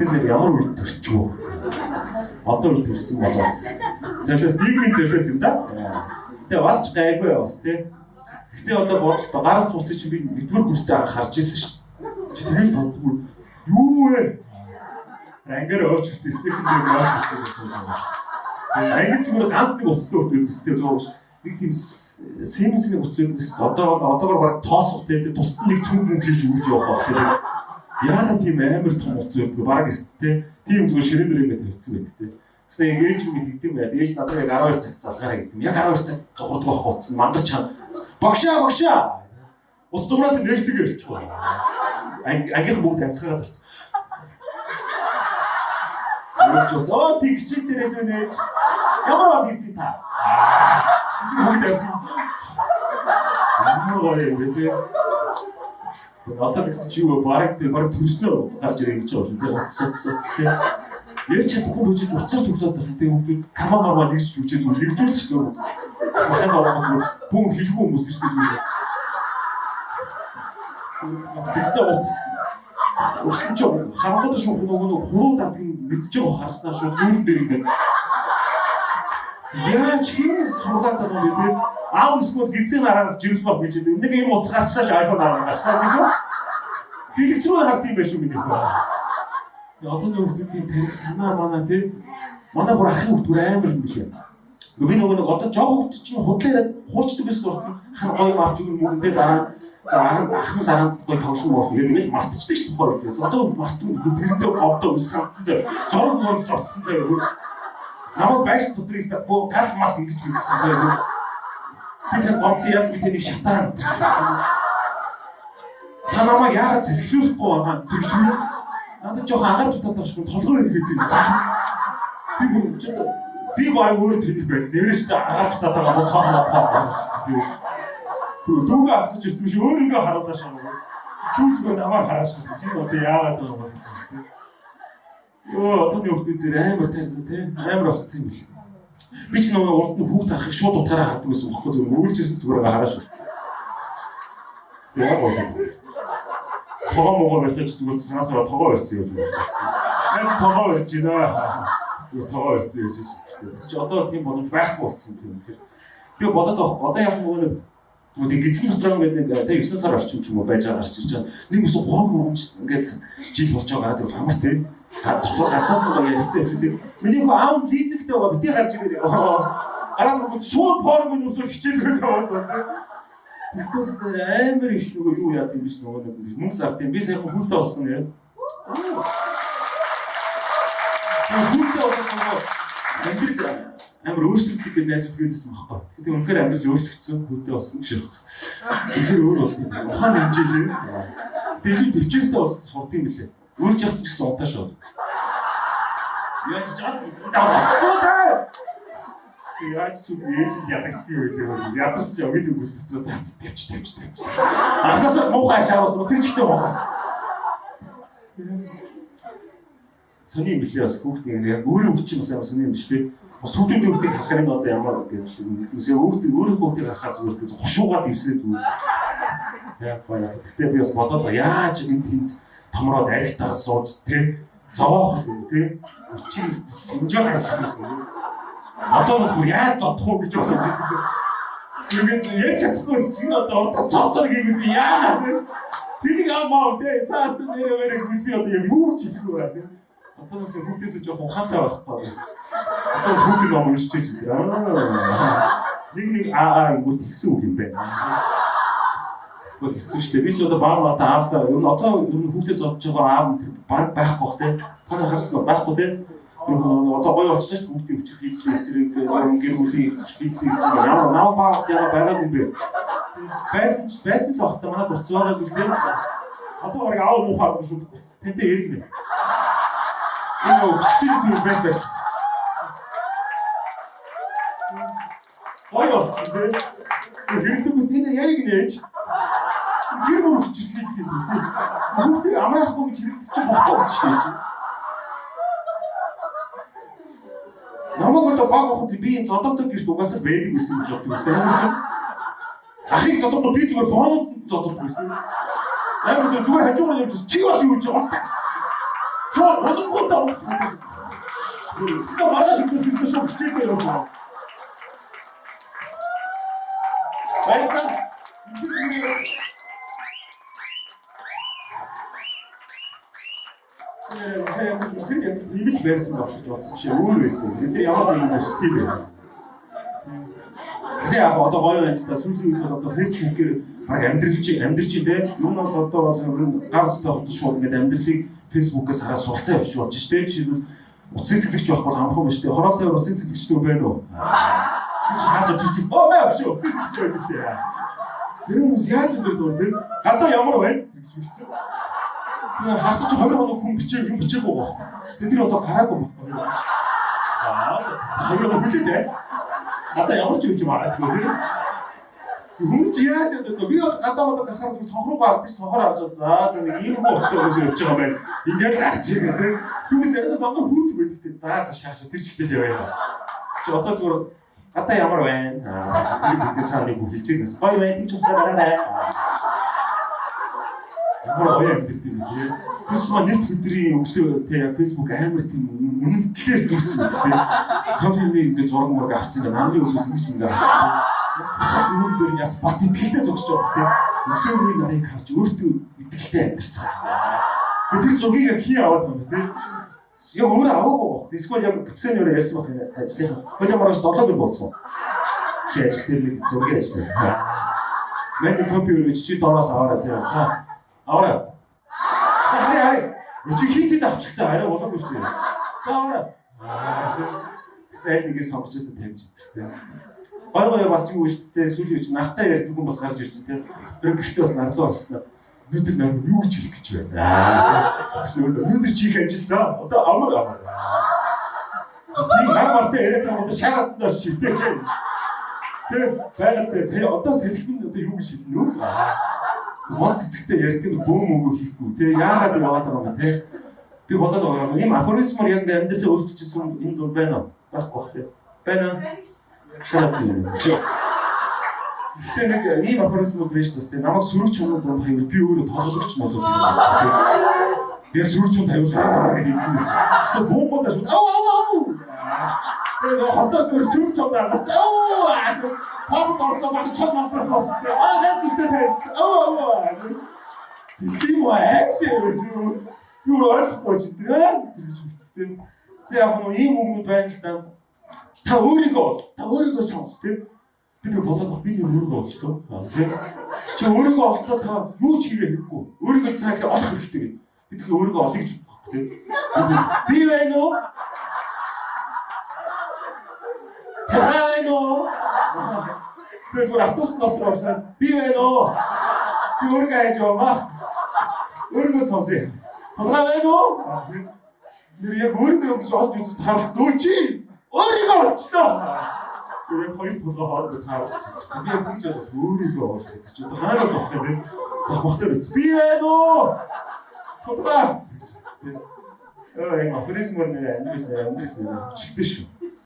Бид ямар үед төрчихөө. Одоо үед төрсөн болоос. Золиос нийгмийн золиос юм да. Тэгээ бас ч гайгүй бас тий. Гэтэ одоо гараас цуцсан чинь би нэгдүгээр курстэй харж ирсэн шүү. Чи тэгээд бодгүй юу вэ? Ангиар өөч гэсэн стекэнд өөч гэсэн юм. Англи зүгээр ганц нэг уцтай өгдөг гэсэн зөөш. Нэг тийм симсний уцтай гэсэн. Одоогоор баг тоосох тий тусад нэг цүнх хүн хийж үрж явах байх тий. Яагаад тийм амар том уц өрдөг баг тий. Тийм зүгээр ширээн дээр ингээд тавьчихсан байдаг тий. Тэсээ ээж юм хэлдэм байд. Ээж надад яг 12 цаг залгаараа гэдэг юм. Яг 12 цаг гурдаг байх утсан мангар чам. Багшаа. Ус дуурайд нээждэг ярьчих байна. Ангийнхан бүгд амьсгаад барьсан. Оо тийм хичээл дээр л нээж. Ямар баг ийсэн та. Бүгд амьссан. Ямар юм бэ? Одоо тэгсэн чи юу бараг төрснөө гарч ирэх гэж байна. Уц тий. Яаж чадахгүй бочиж уцаар төглөөд байна. Тэгээ хүмүүс камамаа нэгж үчээ зүгээр нэгжүүлж зүгээр. Ахын ороод зүгээр бүн хэлгүй хүмүүс шүү дээ зүгээр. Тэгтээ уцсан ч хамгаалт шүүх нөгөө хуруу дардыг мэдж байгаа харснаа шүү дүүр дээр ингээд. Яаж хийх сургаад байгаа юм бэ? Аав эсвэл гизэн араас жирс баг гэж байдаг. Нэг юм уцгаарчлаач iPhone аваад гаштай. Тэгчрүү хард юм биш үү миний хөө. Одоо нэг хүмүүсийн тарих санаа манаа тий. Манай бүр ахын хүмүүс амар юм биш юм. Би нөгөө одоо жоо хүмүүс чинь худлаа хуучдаг гэсэн урт хан гоё авч өгөх юм тий дараа за ахын дараа гоё тоглоом болох юм нэг мартчихдаг ш тухай үү. Одоо мартсан тэрнээ говдоо ус сандсан зав. Зураг мөр зорцсон зав. Намайг байш дотрээс гал мал ингэж хийгдсэн зав. Би тэр говц яаж би тэнийг шатаа гэсэн. Та намайг яагаас сэлхлүүлэхгүй байгаа тэгж үү? Надад жоох агаар дутаад байгаа шүү толгой ирэхэд юм чи. Би баг өөрөө тэнийг байд. Нэрээсээ агаар дутаад байгаа мó цаахаа би. Дүүгээ авчих ирсэн биш өөрийгөө харуулж шагаа. Чүү зүгээр намайг хараач. Чи одоо яагаад байгаа юм бэ? Йоо одооны хүмүүс амар тайсан тий. Амар болцсон юм биш. Би ч нөгөө урд нь хүүхд харахыг шууд утгаараа хардаг гэсэн бохоо зүгээр үйлжсэн зүгээр харааш. Тэгээ болоо. Тогоо барьж зүгээр цаасаа тогоо барьсан юм байна. Яаж тогоо барьж байна? Зүгээр тогоо барьсан юм шиг. Чи одоо тийм боломж байхгүй болсон юм. Би бодоод байгаа. Одоо яг нөгөө гизэн дотроо ингээд тэ 9 сар орчим ч юм уу байж байгаа гарч ирж байгаа. Нэг өсө 3 ингээд жил болж байгаа гэдэг амар тийм. Дотор гадаас нь ярьцээ тийм. Миний хөө аав лизэгтэй байгаа битээ гарч ирээ. Гараад нөгөө шууд формын өсөөр хичээлгүй байгаа. Тэгээс тэр амар их нөгөө юу яад юм биш нөгөө мөнгө зарт юм. Би сайхан хүүтэй болсон яа. Хүүтэй болсон нөгөө амьдрал амар өөрчлөгдөх гэж найз өгдөөсөн байхгүй. Тэгээ үнэхээр амьдрал өөрчлөгдсөн хүүтэй болсон гэж байна. Тэгэхээр өөр болт юм. Ухаан хэмжээлээ. Тэгээ төвчээртэй болсон сурд юм билээ. Өөр жигт ч гэсэн удаа шууд. Яаж ч аа. Яаж ч ээж ядагч би байлээ. Ядарч яваад өгөх дотор цац тавьж. Анхнаасаа муухай шаарсан тэр чигтэй муухай. Сони билээ бас хүүхд яг өөрөө өгч юм сайн сони юм биш тий. Бас хүүхдийн хүүхдийг харахаар одоо ямар гэж үсээ өөрийнхөө хүүхдийг харахаас өөртөө хушуугаад ивсээд үү. Яг баяа. Тэгтээ би бас бодоод яаж энэ тэнд томроод арих таа сууж тий. Зовоох юм тий. Өчиг синжоо гаргасан. Одоо бас яаж зодох уу гэж бодож байна. Тэгээд ярьж чадахгүй чинь одоо урдаас цоцоо хийгээд би яана тий. Тэнийг амаа тий. Цаас нэрээр би одоо яг юу ч хийхгүй байна. Одоо бас хүүхдээс жоох ухаантай байх таа. Одоо хүүхдийн ном уншиж байгаа. Нэг юу тэгсэн үг юм байна. Гол хэцүү шүү дээ. Би ч одоо баам одоо аавдаа ер нь одоо хүүхдэд зодж байгаа аав баг байхгүй бах тий. Та харсан байхгүй тий. Одоо гоё очиж бүгдийн хүчрхийлэл эсрэг гэр бүлийн хүчрхийлэл эсрэг ямар нав багт яга байгаагүй юм бэ? Байсан л багтаа манай дуц байгаа билээ. Одоо баг аав муухай шүү дээ. Тэнтэй яригнэ. Энэ өчтөд юм байна зэрэг. Гоё тий. Хэрэг мэдээ яригнэ ээж. Гэр бүл хүчрхийлэл дээ. Бүгд амраахгүй гэж хэлдэг чинь бохгүй ч тийм. Намайг одоо баг ахад би энэ зодоотой гэж угаасаа байдаг гэсэн гэж боддог юм байна. Ахыг зодохгүй би зүгээр бонус зодохгүй байсан. Амар зүгээр хажуугаар явж чи бас юу гэж боддог. Чоо бодохгүй даа. Ska маргааш ихсэн шок чигээр яваа. Баярлалаа. Имэл байсан байх гэж бодсон чи өөр байсан. Тэ ямар нэг өссөн юм бэ? Тэ яг одоо гоё байна л да. Сүүлийн үед бол одоо фэйсбүүкээр баг амьдралж тэ юм бол одоо ганцтай хот шууд ингээд амьдралыг фэйсбүүкээс хараа суулцаа явж болж штэ. Жишээлбэл утас цэцлэгч байх бол хамхан ба штэ. Хороотой утас цэцлэгчтэй байна уу? Хаагаад зүг маа биш утас цэцлэгч байдаг тий. Зэрэг хүмүүс яаж юм бэ тэ? Гадаа ямар байна гэж хэлсэн. Тэгээ харсан чи 20 хоног хүн бичээгүй байгаа. Тэр одоо гараагүй байна. За 20 хоног хүлээ дээ. Гадаа ямар ч юм магадгүй тийм. Хүмүүс чи яаж яадаг вэ? Би гадаа гарахаар зөв сонхороо ардчих сонхороо авч за нэг ийм хүн өчтөр өсөж явж байгаа байна. Ингээд гарч байгаа тийм. Түүний зэрэг багын хүүт байдаг тийм. За шаашаа тэр чигтэл яваа. Чи одоо зүгээр гадаа ямар байна? Би саныг хэлж байгаас гоё байна тийм ч усаа дараа. Ямар гоё юм дэрт юм тий. Тэс ма нийт өдрийн өглөө тий Facebook амар тийм үнэнхээр дүүцсэн юм тий. Кофений ингэ зураг мураг авчихсан гэнэ намны өөс ингэж ингэ авчихсан. Сад үүн дээр яс бат итгэлтэй зогсож байгаа тий. Өглөөний нарыг харж өөртөө итгэлтэй амьдэрсэн. Тэр зургийг хий аваад байна тий. Яг өөрөө аваагүй баг. Эсвэл яг бүтсэн өөрөө ярьсан баг юм ажлын. Хойлоо маргааш 7-г болцсон. Тий ажил дээр нэг зургийг ажиллаа. Манай компьютер чи доороос аваарай тий. За аваарай. За харъя. Чи хийхэд авчихтай арай болоогүй шүү дээ. За аваарай. Стайл нэг сонгож байсан тавьж идэртэй. Гой бас юу шүү дээ. Сүүлийн үеч нартай ярьдаг хүн бас гарч ирж дээ. Тэр гэртээ бас нарлуу орсон. Өнөөдөр нам юу гэж хэлэх гэж байна. Өнөөдөр чи их ажиллаа. Одоо амар. Би намартай яриад байгаа одоо шаардлагатай шивдэж байна. Тэр байгаад сая одоо сэлбэн одоо юу гэж хэлнэ үү? Мод цэцэгтэй ярьдаг бөөм өгөө хийхгүй тий яагаад яваад байгаа юм тий би бодоод байгаа юм афоризмор яг амьдралаа өөрчилсөн энэ дур байна уу байхгүй бах тий байна шарап юм гэхдээ нэг ийм афоризмор биш шүү дээ намайг сүрэг чумд дунд хаяг би өөрөө тоглогч мод юм яг сүрэг чумд хаяг гэдэг юм эсвэл бомбодаш тэгээ хотоор зүрх сүрэг чумд байгаа Папа толсоо баг чад мартаас ордог. That's the thing. Тийм үү? Юу ойлгохгүй ч тийм гэж үгцтэй. Тэг яг нь ийм хүмүүс байна л да. Та өөрийгөө сонс тийм. Би тэг бодоод би өөрийгөө олдоо. Тийм. Чи өөрийгөө олдоо та юу ч хийгээ хэрэггүй. Өөрийгөө та их олох хэрэгтэй гэдэг. Би тэг өөрийгөө олъё гэж бодох тийм. Би байна уу? Байна уу? Тэр зүгээр автобус дотор орсон. Би байна уу? Би өөрийгөө хайж байгаа. Өөрийгөө сонсъё. Байна уу? Нэр яг өөрийгөө гэж олж үзэж харц дөө чи. Өөрийгөө олчлоо. Тэр хоёр толгой хооронд таарч. Би яг гэж өөрийгөө олж гэж. Одоо хаанаас авах гэдэг. Захмахтай биз. Би байна уу? Толгой. Энэ операцийн мөр нэр амьдрал чилтэй шүү.